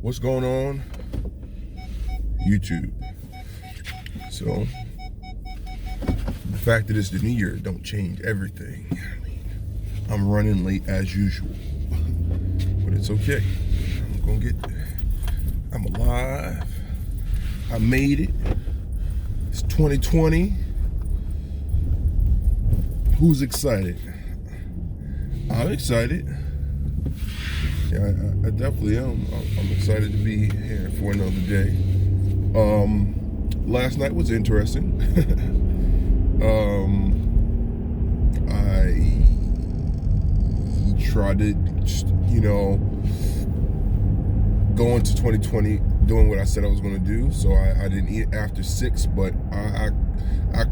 What's going on? YouTube. So, the fact that it's the new year don't change everything. I'm running late as usual, but it's okay. I'm gonna get there. I'm alive. I made it. It's 2020. Who's excited? I'm excited. Yeah, I definitely am. I'm excited to be here for another day. Last night was interesting. I tried to, go into 2020 doing what I said I was going to do. So I didn't eat after 6, but I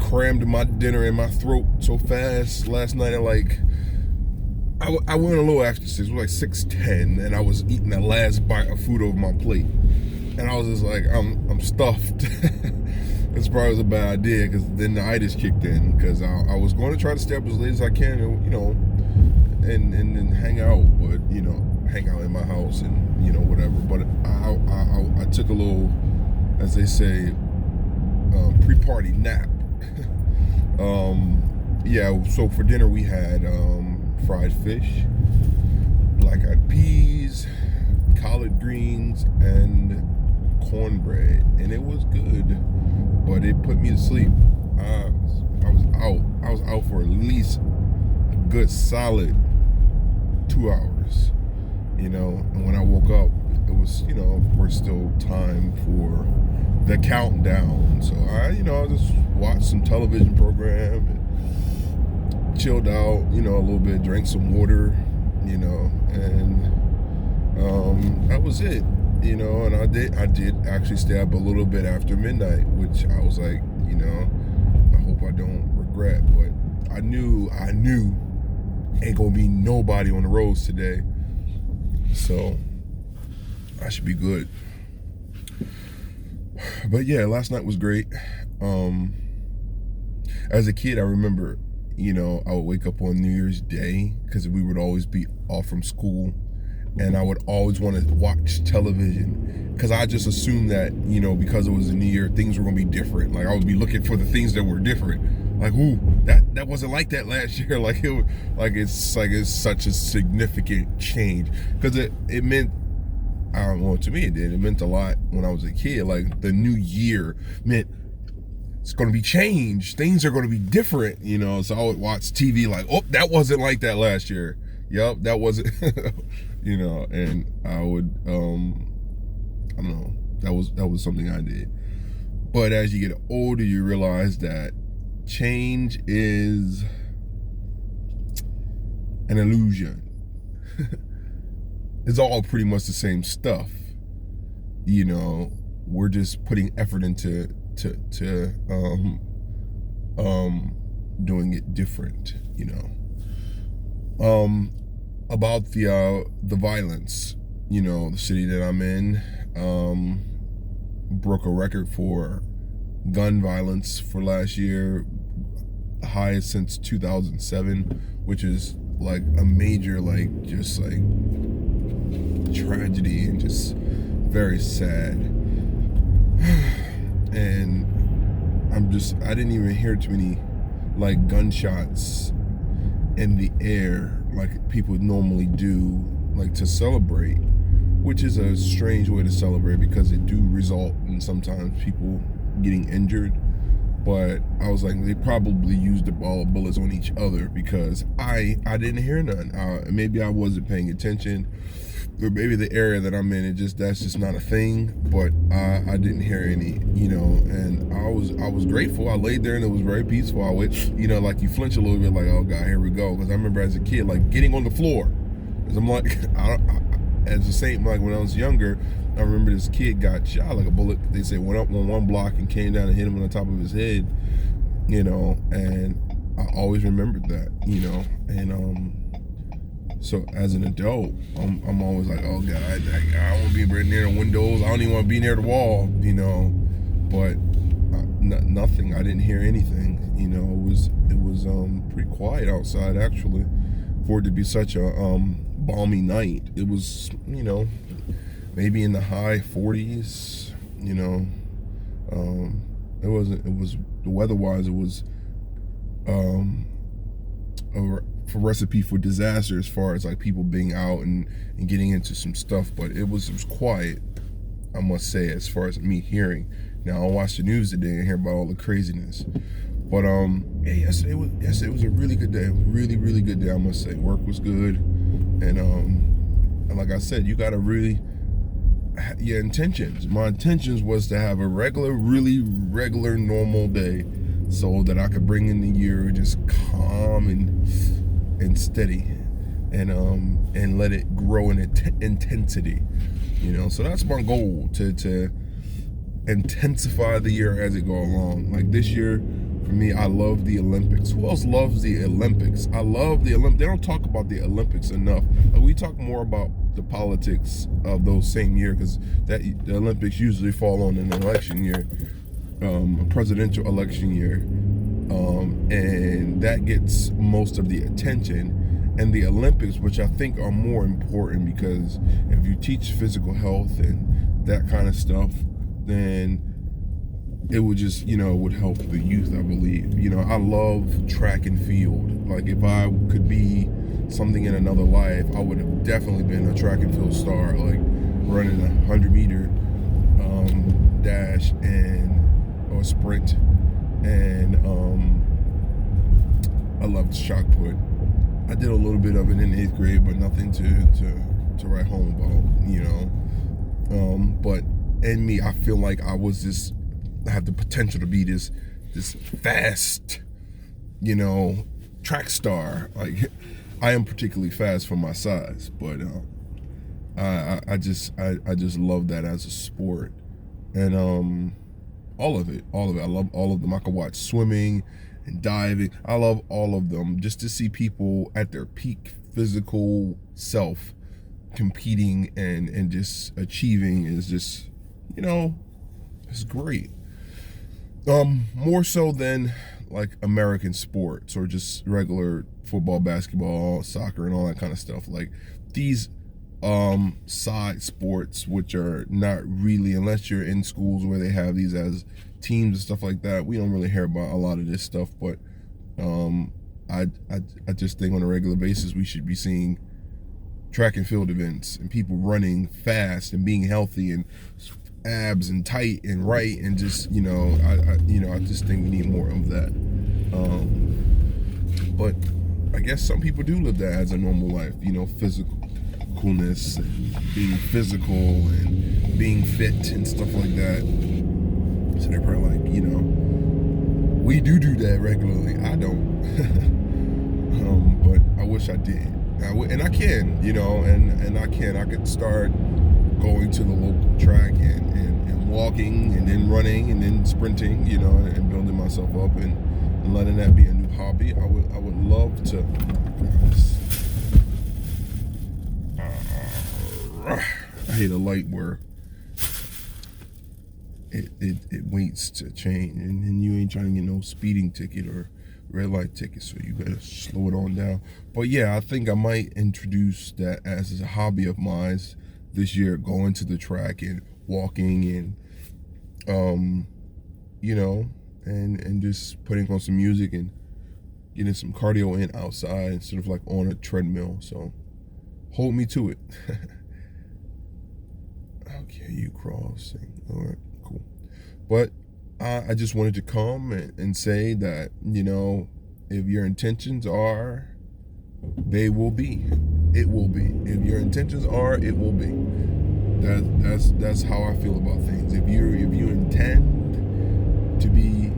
crammed my dinner in my throat so fast last night. I went a little after 6. It was like 6:10, and I was eating the last bite of food over my plate, and I was just like, I'm stuffed. This probably was a bad idea, because then the itis kicked in. Because I was going to try to stay up as late as I can, and hang out, but hang out in my house and whatever. But I took a little, as they say, pre-party nap. Yeah. So for dinner we had fried fish, black-eyed peas, collard greens, and cornbread, and it was good, but it put me to sleep. I was out for at least a good solid 2 hours, and when I woke up, it was, of course, still time for the countdown. So I just watched some television program and chilled out, a little bit, drank some water, and that was it, and I did actually stay up a little bit after midnight, which I was like, I hope I don't regret, but I knew ain't gonna be nobody on the roads today, so I should be good. But yeah, last night was great. As a kid, I remember, I would wake up on New Year's Day, because we would always be off from school, and I would always want to watch television, because I just assumed that, because it was a new year, things were going to be different. Like, I would be looking for the things that were different. Like, ooh, that wasn't like that last year. It's such a significant change, because it meant, to me it did. It meant a lot when I was a kid. Like, the new year meant it's going to be changed. Things are going to be different, So I would watch TV like, oh, that wasn't like that last year. Yep, that wasn't, and I would, I don't know, that was something I did. But as you get older, you realize that change is an illusion. It's all pretty much the same stuff. We're just putting effort into doing it different, about the violence, the city that I'm in broke a record for gun violence for last year, highest since 2007, which is like a major, tragedy, and just very sad. And I didn't even hear too many gunshots in the air like people normally do, to celebrate, which is a strange way to celebrate, because it do result in sometimes people getting injured. But I was like, they probably used all the bullets on each other, because I didn't hear none. Maybe I wasn't paying attention, or maybe the area that I'm in, that's just not a thing. But I didn't hear any, and I was grateful. I laid there and it was very peaceful. I went, like you flinch a little bit, like, oh God, here we go. Because I remember as a kid, getting on the floor, because I'm like, as the same, when I was younger, I remember this kid got shot, a bullet, they say, went up on one block and came down and hit him on the top of his head, and I always remembered that, and so as an adult, I'm always like, oh God, I don't want to be right near the windows, I don't even want to be near the wall, but nothing, I didn't hear anything, it was pretty quiet outside, actually, for it to be such a balmy night. It was, maybe in the high 40s. You know, it wasn't. It was the weather-wise. It was for recipe for disaster as far as like people being out and getting into some stuff. But it was quiet, I must say, as far as me hearing. Now I watch the news today and hear about all the craziness. But yeah, yesterday was a really good day. Really good day, I must say. Work was good, and like I said, you gotta really your intentions. My intentions was to have a really regular, normal day, so that I could bring in the year just calm and steady, and let it grow in intensity. You know, so that's my goal, to intensify the year as it go along. Like this year, for me, I love the Olympics. Who else loves the Olympics? I love the Olympics. They don't talk about the Olympics enough. Like, we talk more about the politics of those same year, because the Olympics usually fall on an election year, a presidential election year, and that gets most of the attention. And the Olympics, which I think are more important, because if you teach physical health and that kind of stuff, then it would just, would help the youth, I believe. I love track and field. Like, if I could be something in another life, I would have definitely been a track and field star, like running a 100-meter dash or sprint. And I loved shot put. I did a little bit of it in 8th grade, but nothing to write home about, but in me, I feel like I have the potential to be this fast, track star. Like, I am particularly fast for my size, but I just love that as a sport, and all of it. I love all of them. I could watch swimming and diving. I love all of them. Just to see people at their peak physical self competing and just achieving is just, it's great. More so than like American sports or just regular football, basketball, soccer, and all that kind of stuff. Like these side sports, which are not really, unless you're in schools where they have these as teams and stuff like that, we don't really hear about a lot of this stuff. But I just think on a regular basis we should be seeing track and field events and people running fast and being healthy and abs and tight and right, and just I just think we need more of that. But I guess some people do live that as a normal life, physicalness and being physical and being fit and stuff like that. So they're probably like, we do that regularly. I don't. But I wish I did. And I can, and I can. I could start going to the local track and walking and then running and then sprinting, and building myself up and letting that be a new hobby. I would love to. I hate a light where it waits to change, and then you ain't trying to get no speeding ticket or red light ticket, so you better slow it on down. But yeah, I think I might introduce that as a hobby of mine this year, going to the track and walking and and just putting on some music and getting some cardio in outside instead of like on a treadmill. So hold me to it. Okay, you crossing. All right, cool. But I just wanted to come and say that, if your intentions are, they will be. It will be. If your intentions are, it will be. That's how I feel about things. If you intend to be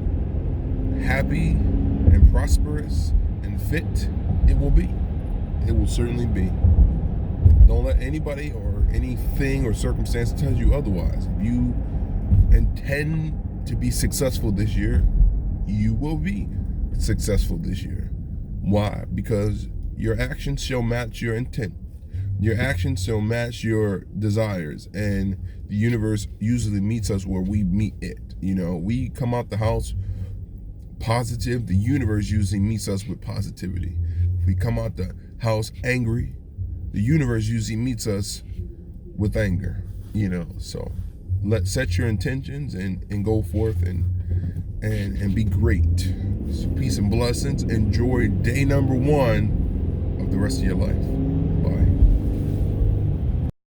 happy and prosperous and fit, it will be. It will certainly be. Don't let anybody or anything or circumstance tell you otherwise. If you intend to be successful this year, you will be successful this year. Why? Because your actions shall match your intent. Your actions shall match your desires, and the universe usually meets us where we meet it. We come out the house positive, the universe usually meets us with positivity. If we come out the house angry, the universe usually meets us with anger. So let's set your intentions and go forth and be great. So peace and blessings. Enjoy day number 1 of the rest of your life.